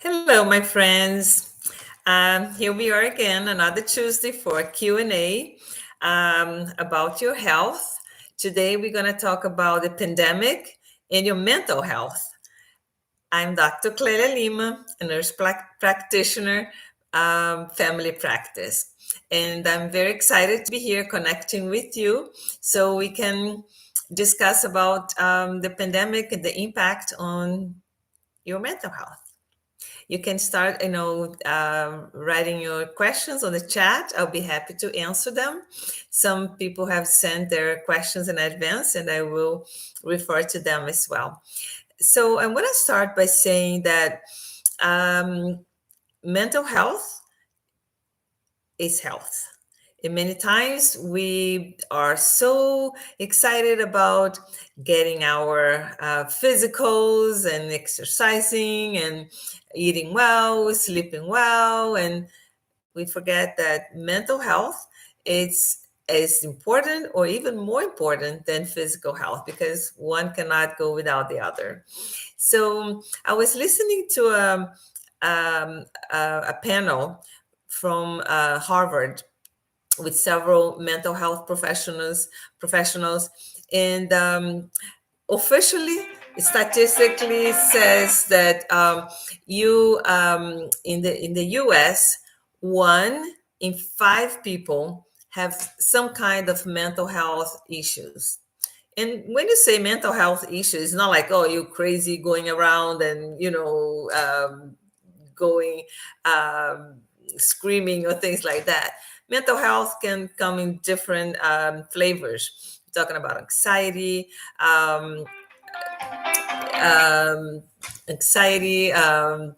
Hello, my friends. Here we are again, another Tuesday for a Q&A about your health. Today, we're going to talk about the pandemic and your mental health. I'm Dr. Clelia Lima, a nurse practitioner, family practice. And I'm very excited to be here connecting with you so we can discuss about the pandemic and the impact on your mental health. You can start, writing your questions on the chat. I'll be happy to answer them. Some people have sent their questions in advance, and I will refer to them as well. So I'm going to start by saying that mental health is health. And many times we are so excited about getting our physicals and exercising and eating well, sleeping well, and we forget that mental health is as important or even more important than physical health because one cannot go without the other. So I was listening to a panel from Harvard with several mental health professionals, and officially, statistically says that you in the U.S., 1 in 5 people have some kind of mental health issues. And when you say mental health issues, it's not like, oh, you crazy going around and going screaming or things like that. Mental health can come in different flavors. We're talking about um, um,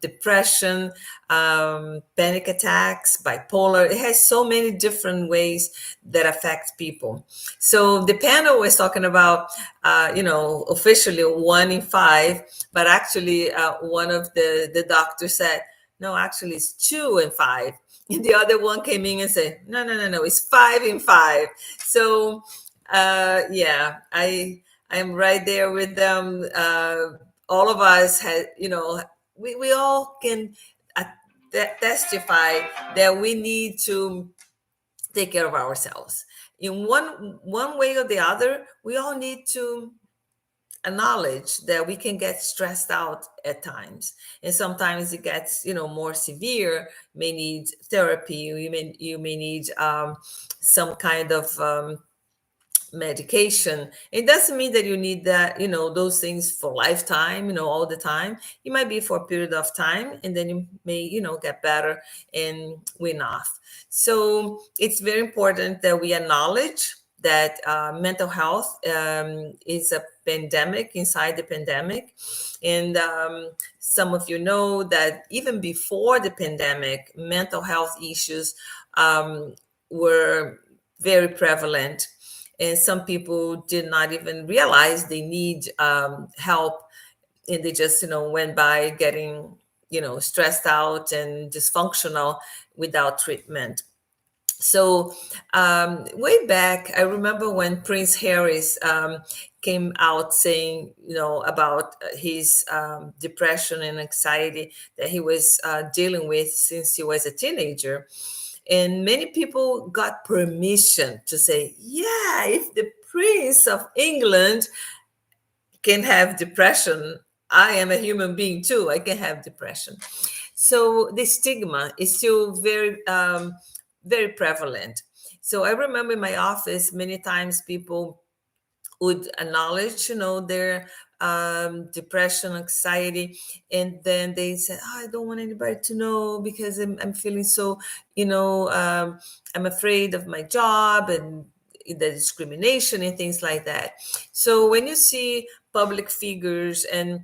depression, panic attacks, bipolar. It has so many different ways that affect people. So the panel was talking about, officially 1 in 5, but actually one of the doctors said, no, actually it's 2 in 5. And the other one came in and said, no, it's 5 in 5. So yeah, I'm right there with them. All of us had, we all can uh, testify that we need to take care of ourselves in one way or the other. We all need to acknowledge that we can get stressed out at times, and sometimes it gets more severe. May need therapy. You may need some kind of medication. It doesn't mean that you need that, those things for lifetime, all the time. It might be for a period of time, and then you may, get better and win off. So it's very important that we acknowledge that mental health is a pandemic inside the pandemic. And some of you know that even before the pandemic, mental health issues were very prevalent, and some people did not even realize they need help, and they just went by getting stressed out and dysfunctional without treatment. So way back, I remember when Prince Harris came out saying, about his depression and anxiety that he was dealing with since he was a teenager. And many people got permission to say, yeah, if the Prince of England can have depression, I am a human being too. I can have depression. So the stigma is still very prevalent. So I remember in my office, many times people would acknowledge, their depression, anxiety, and then they said, oh, I don't want anybody to know because I'm feeling so, I'm afraid of my job and the discrimination and things like that. So when you see public figures and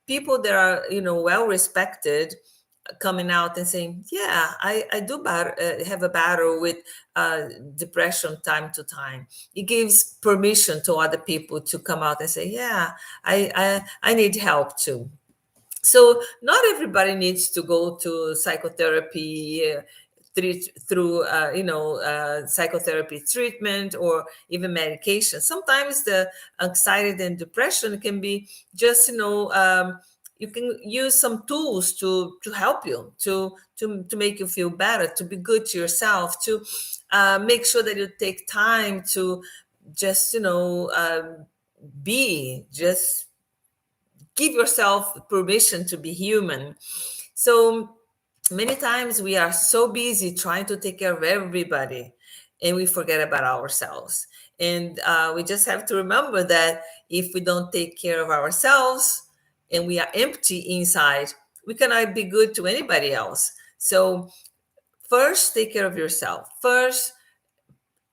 people that are, well respected, coming out and saying, yeah, I do have a battle with depression time to time. It gives permission to other people to come out and say, yeah, I need help too. So not everybody needs to go to psychotherapy, through psychotherapy treatment or even medication. Sometimes the anxiety and depression can be just you can use some tools to help you to make you feel better, to be good to yourself, to make sure that you take time to just be, just give yourself permission to be human. So many times we are so busy trying to take care of everybody and we forget about ourselves. And we just have to remember that if we don't take care of ourselves and we are empty inside, we cannot be good to anybody else. So first take care of yourself. First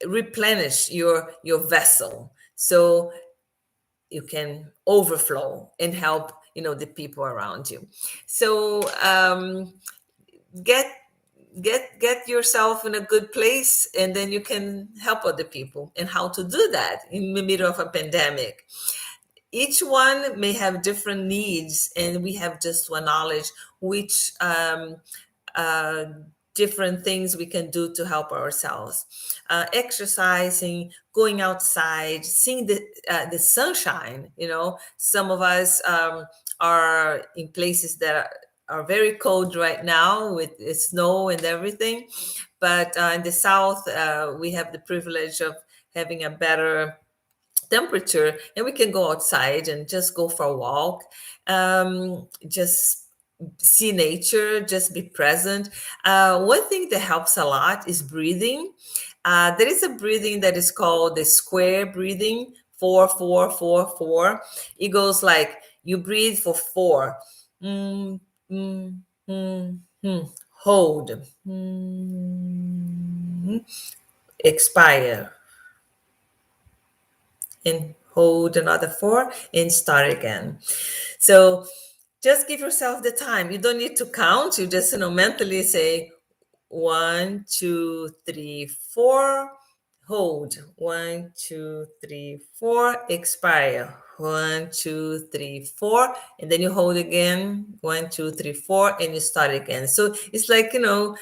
replenish your vessel so you can overflow and help the people around you. So get get yourself in a good place, and then you can help other people. And how to do that in the middle of a pandemic? Each one may have different needs, and we have just to acknowledge which uh, different things we can do to help ourselves. Exercising, going outside, seeing the sunshine. Some of us are in places that are very cold right now with snow and everything, but in the south, we have the privilege of having a better temperature, and we can go outside and just go for a walk, just see nature, just be present. One thing that helps a lot is breathing. There is a breathing that is called the square breathing, 4 4 4 4. It goes like you breathe for 4. Mm, mm, mm, mm. Hold. Expire. And hold another 4 and start again. So just give yourself the time. You don't need to count. You just mentally say 1 2 3 4, hold. 1 2 3 4, expire. 1 2 3 4, and then you hold again. 1 2 3 4, and you start again. So it's like you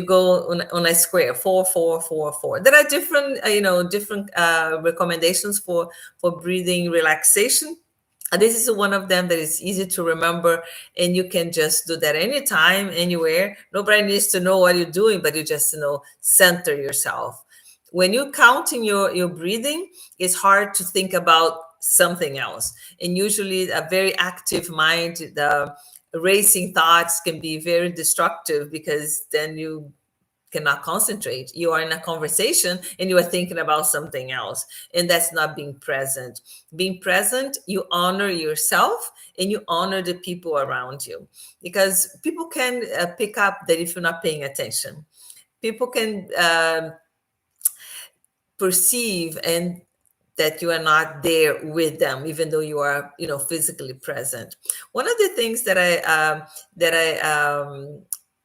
go on a square, 4 4 4 4. There are different different recommendations for breathing relaxation. This is one of them that is easy to remember, and you can just do that anytime, anywhere. Nobody needs to know what you're doing, but you just center yourself. When you're counting your breathing, it's hard to think about something else. And usually, a very active mind, the racing thoughts can be very destructive, because then you cannot concentrate. You are in a conversation and you are thinking about something else, and that's not being present. Being present, you honor yourself and you honor the people around you, because people can pick up that if you're not paying attention. People can perceive and that you are not there with them, even though you are physically present. One of the things that I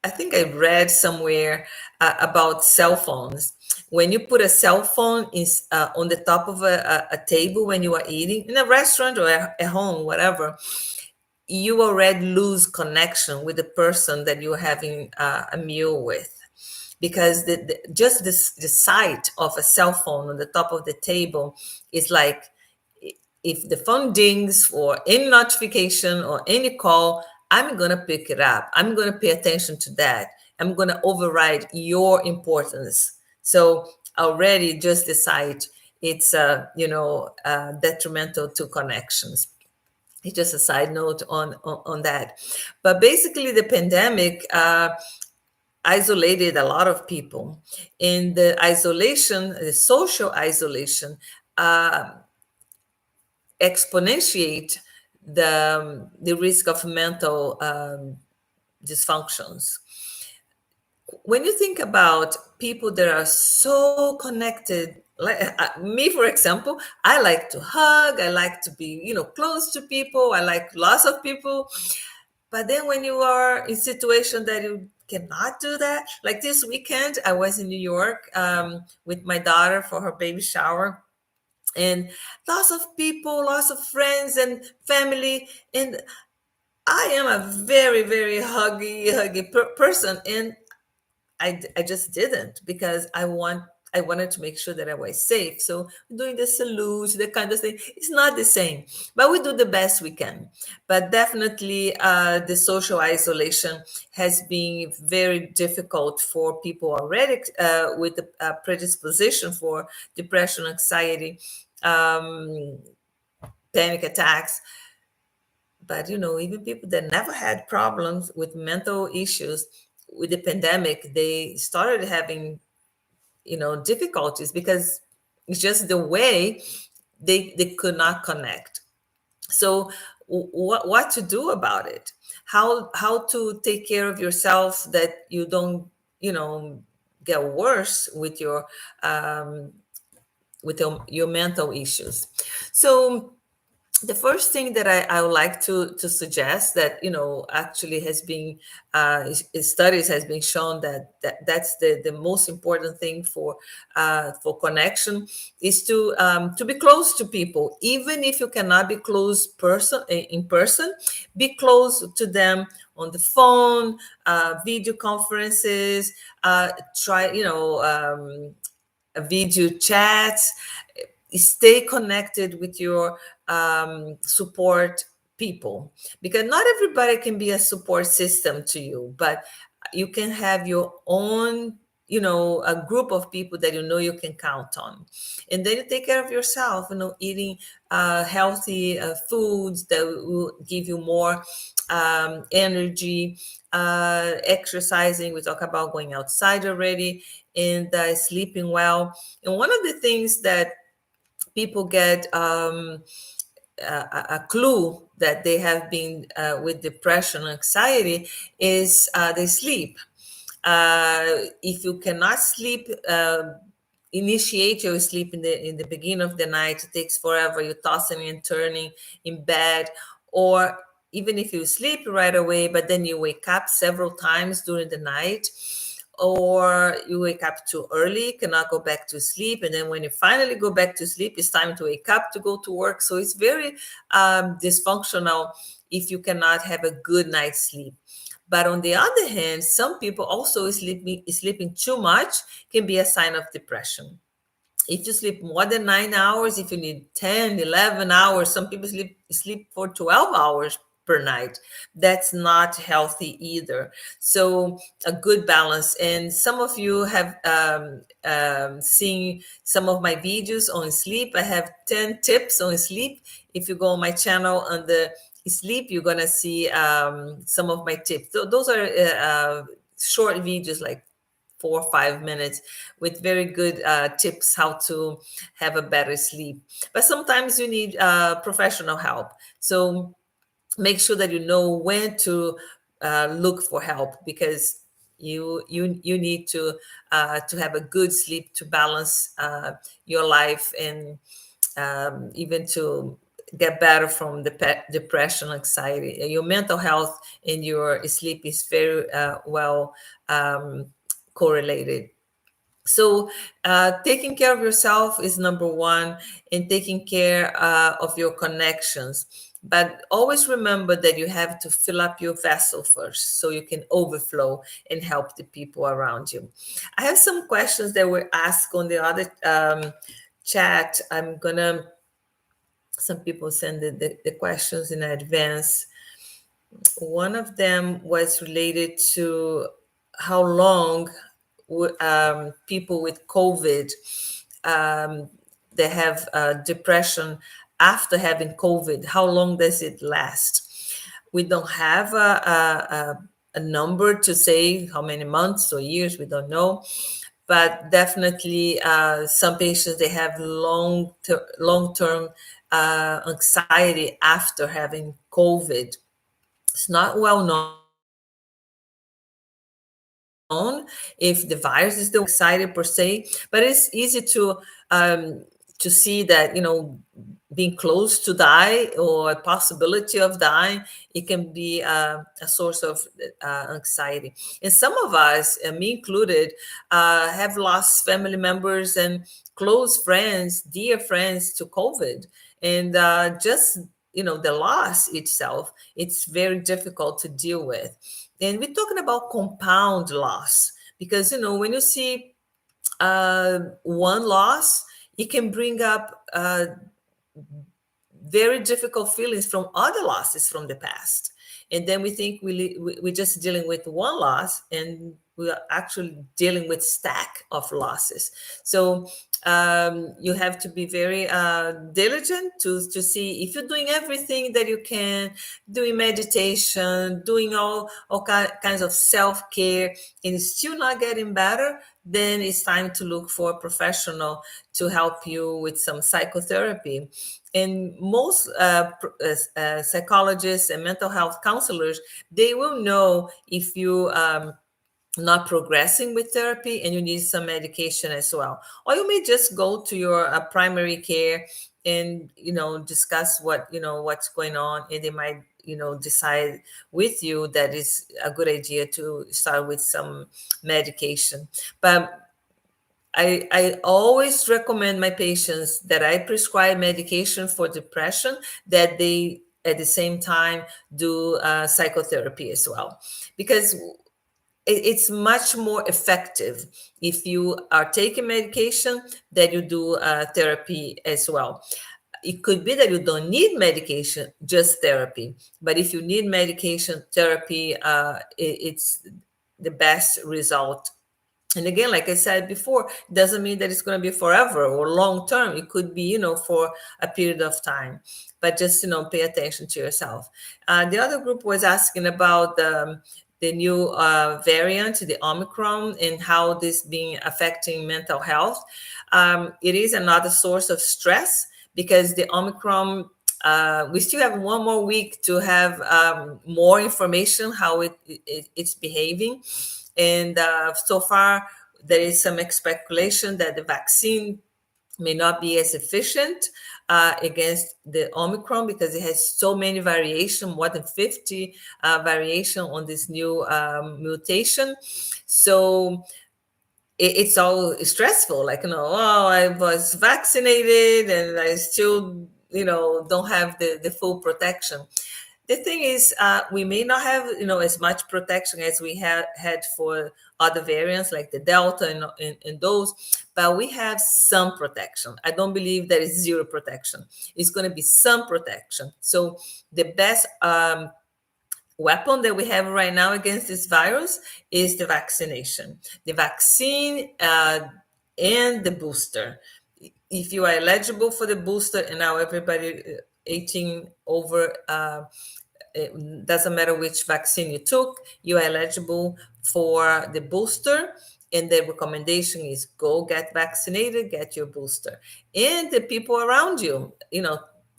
think I read somewhere about cell phones. When you put a cell phone on the top of a table when you are eating in a restaurant or at home, whatever, you already lose connection with the person that you're having a meal with, because just the sight of a cell phone on the top of the table is like, if the phone dings for any notification or any call, I'm going to pick it up. I'm going to pay attention to that. I'm going to override your importance. So already just the sight, it's detrimental to connections. It's just a side note on that. But basically, the pandemic isolated a lot of people. In the isolation, the social isolation, exponentiate the risk of mental dysfunctions. When you think about people that are so connected, like me, for example, I like to hug, I like to be close to people, I like lots of people. But then when you are in situation that you cannot do that, like this weekend, I was in New York with my daughter for her baby shower, and lots of people, lots of friends and family. And I am a very, very huggy person. And I just didn't, because I wanted to make sure that I was safe. So doing the salute, the kind of thing, it's not the same, but we do the best we can. But definitely, the social isolation has been very difficult for people already with the predisposition for depression, anxiety, um, panic attacks. But even people that never had problems with mental issues with the pandemic, they started having difficulties because it's just the way they could not connect. So what to do about it? How to take care of yourself that you don't you know get worse um, with your mental issues. So the first thing that I would like to suggest that actually has been studies has been shown that's the most important thing for connection is to be close to people, even if you cannot be close in person. Be close to them on the phone, video conferences, try video chats. Stay connected with your support people, because not everybody can be a support system to you, but you can have your own a group of people that you can count on. And then you take care of yourself, eating healthy foods that will give you more energy, exercising. We talk about going outside already, and sleeping well. And one of the things that people get a clue that they have been with depression and anxiety is they sleep. If you cannot sleep, initiate your sleep in the beginning of the night. It takes forever. You're tossing and turning in bed, or even if you sleep right away, but then you wake up several times during the night, or you wake up too early, cannot go back to sleep, and then when you finally go back to sleep, it's time to wake up to go to work. So it's very dysfunctional if you cannot have a good night's sleep. But on the other hand, some people also sleeping too much can be a sign of depression. If you sleep more than 9 hours, if you need 10, 11 hours, some people sleep for 12 hours per night. That's not healthy either. So a good balance. And some of you have seen some of my videos on sleep. I have 10 tips on sleep. If you go on my channel on the sleep, you're going to see some of my tips. Those are short videos, like 4 or 5 minutes, with very good tips how to have a better sleep. But sometimes you need professional help. So make sure that you know when to look for help, because you need to have a good sleep to balance your life, and even to get better from the depression, anxiety. Your mental health and your sleep is very well correlated. So taking care of yourself is number one, and taking care of your connections. But always remember that you have to fill up your vessel first so you can overflow and help the people around you. I have some questions that were asked on the other chat. Some people send the questions in advance. One of them was related to how long people with COVID they have depression after having COVID. How long does it last? We don't have a number to say how many months or years. We don't know, but definitely some patients, they have long-term anxiety after having COVID. It's not well known if the virus is the one causing anxiety per se, but it's easy to see that being close to die or a possibility of dying, it can be a source of anxiety. And some of us, me included, have lost family members and close friends, dear friends, to COVID. And just the loss itself, it's very difficult to deal with. And we're talking about compound loss, because when you see one loss, it can bring up very difficult feelings from other losses from the past. And then we think we're just dealing with one loss, and we are actually dealing with stack of losses. So you have to be very diligent to see if you're doing everything that you can, doing meditation, doing all kinds of self-care, and it's still not getting better, then it's time to look for a professional to help you with some psychotherapy. And most psychologists and mental health counselors, they will know if you not progressing with therapy and you need some medication as well, or you may just go to your primary care and discuss what's going on, and they might decide with you that it's a good idea to start with some medication. But I always recommend my patients that I prescribe medication for depression, that they at the same time do psychotherapy as well, because it's much more effective if you are taking medication that you do therapy as well. It could be that you don't need medication, just therapy. But if you need medication, therapy, it's the best result. And again, like I said before, doesn't mean that it's going to be forever or long term. It could be for a period of time, but just pay attention to yourself. The other group was asking about the new variant, the Omicron, and how this being affecting mental health. It is another source of stress, because the Omicron, we still have one more week to have more information how it's behaving. And so far, there is some speculation that the vaccine may not be as efficient against the Omicron, because it has so many variation, more than 50 variation on this new mutation. So it's all stressful. Like, oh, I was vaccinated and I still, don't have the full protection. The thing is, we may not have as much protection as we had for other variants like the Delta and those, but we have some protection. I don't believe there is zero protection. It's going to be some protection. So the best weapon that we have right now against this virus is the vaccination, the vaccine, and the booster. If you are eligible for the booster, and now everybody 18 over, it doesn't matter which vaccine you took, you are eligible for the booster. And the recommendation is go get vaccinated, get your booster. And the people around you,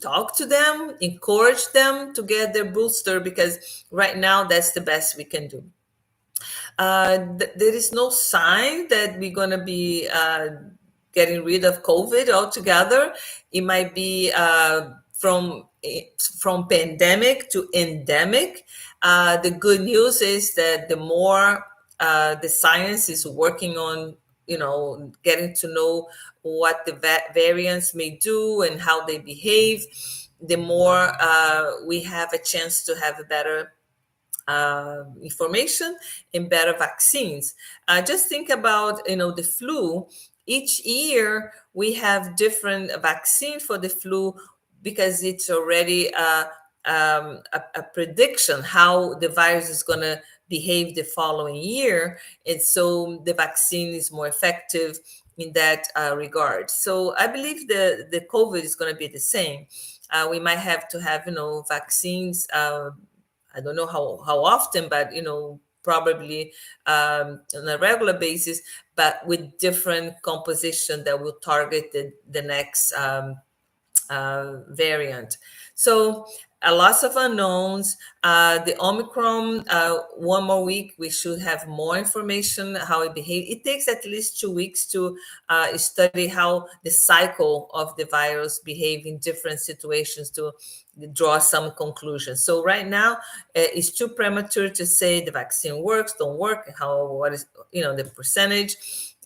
talk to them, encourage them to get their booster, because right now that's the best we can do. There is no sign that we're going to be getting rid of COVID altogether. It might be from pandemic to endemic. The good news is that the more the science is working on, getting to know what the variants may do and how they behave, the more we have a chance to have a better information and better vaccines. Just think about the flu. Each year we have different vaccine for the flu, because it's already a prediction how the virus is going to behave the following year, and so the vaccine is more effective in that regard. So I believe the COVID is going to be the same. We might have to have vaccines. I don't know how often, but probably on a regular basis, but with different composition that will target the next variant. So a lots of unknowns. The Omicron, one more week, we should have more information how it behaves. It takes at least 2 weeks to study how the cycle of the virus behave in different situations to draw some conclusions. So right now, it's too premature to say the vaccine works, don't work, what is the percentage,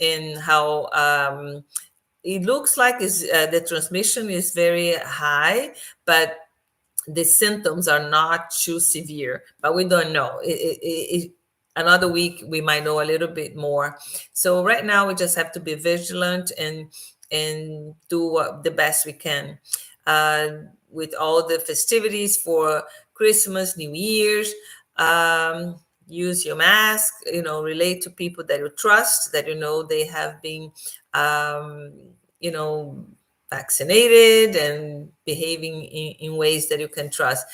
and how it looks like the transmission is very high, but the symptoms are not too severe. But we don't know. another week we might know a little bit more. So right now we just have to be vigilant and do the best we can, uh, with all the festivities for Christmas, New Year's. um, Use your mask, relate to people that you trust, that they have been um, you know vaccinated and behaving in ways that you can trust.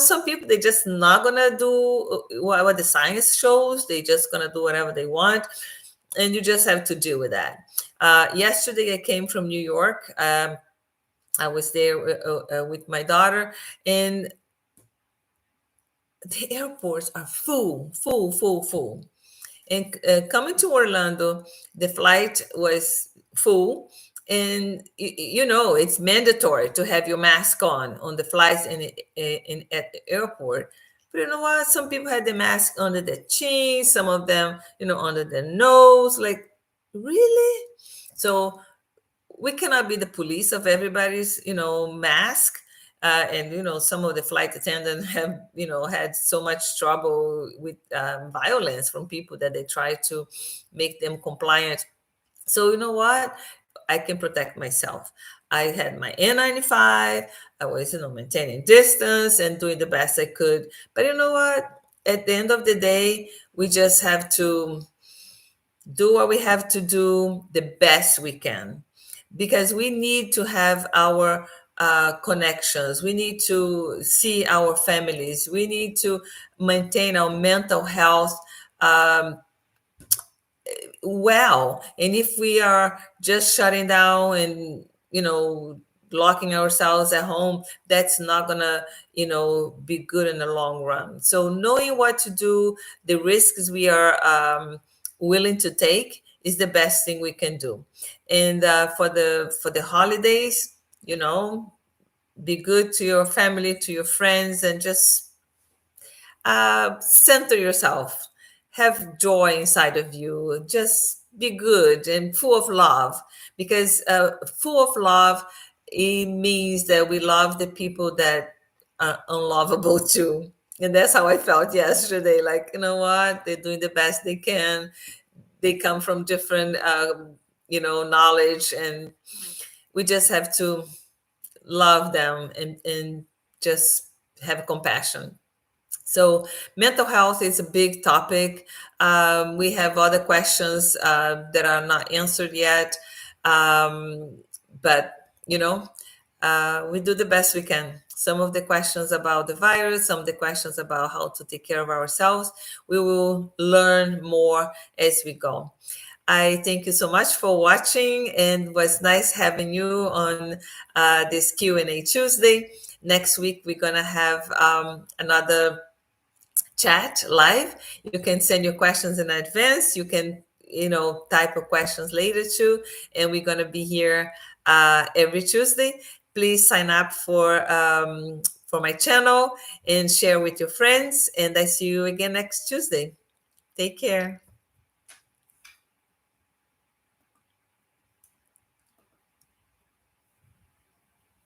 Some people, they just not gonna do what the science shows. They just gonna do whatever they want, and you just have to deal with that. Yesterday I came from New York. I was there with my daughter, and the airports are full, full, full, full. And coming to Orlando, the flight was full, and it's mandatory to have your mask on the flights at the airport. But you know what? Some people had the mask under their chin, some of them, under their nose. Like, really? So we cannot be the police of everybody's mask. And some of the flight attendants have had so much trouble with violence from people that they try to make them compliant. So you know what, I can protect myself. I had my N95. I was maintaining distance and doing the best I could. But you know what, at the end of the day, we just have to do what we have to do the best we can, because we need to have our connections. We need to see our families. We need to maintain our mental health um, well. And if we are just shutting down and locking ourselves at home, that's not gonna be good in the long run. So knowing what to do, the risks we are willing to take, is the best thing we can do. And for the holidays, be good to your family, to your friends, and just center yourself. Have joy inside of you. Just be good and full of love, because full of love, it means that we love the people that are unlovable too. And that's how I felt yesterday. Like, you know what? They're doing the best they can. They come from different, knowledge, and we just have to love them and just have compassion. So mental health is a big topic. We have other questions that are not answered yet, um, but we do the best we can. Some of the questions about the virus, some of the questions about how to take care of ourselves, we will learn more as we go. I thank you so much for watching, and it was nice having you on this Q&A Tuesday. Next week, we're going to have another chat live. You can send your questions in advance. You can, type your questions later too. And we're going to be here every Tuesday. Please sign up for my channel and share with your friends. And I see you again next Tuesday. Take care.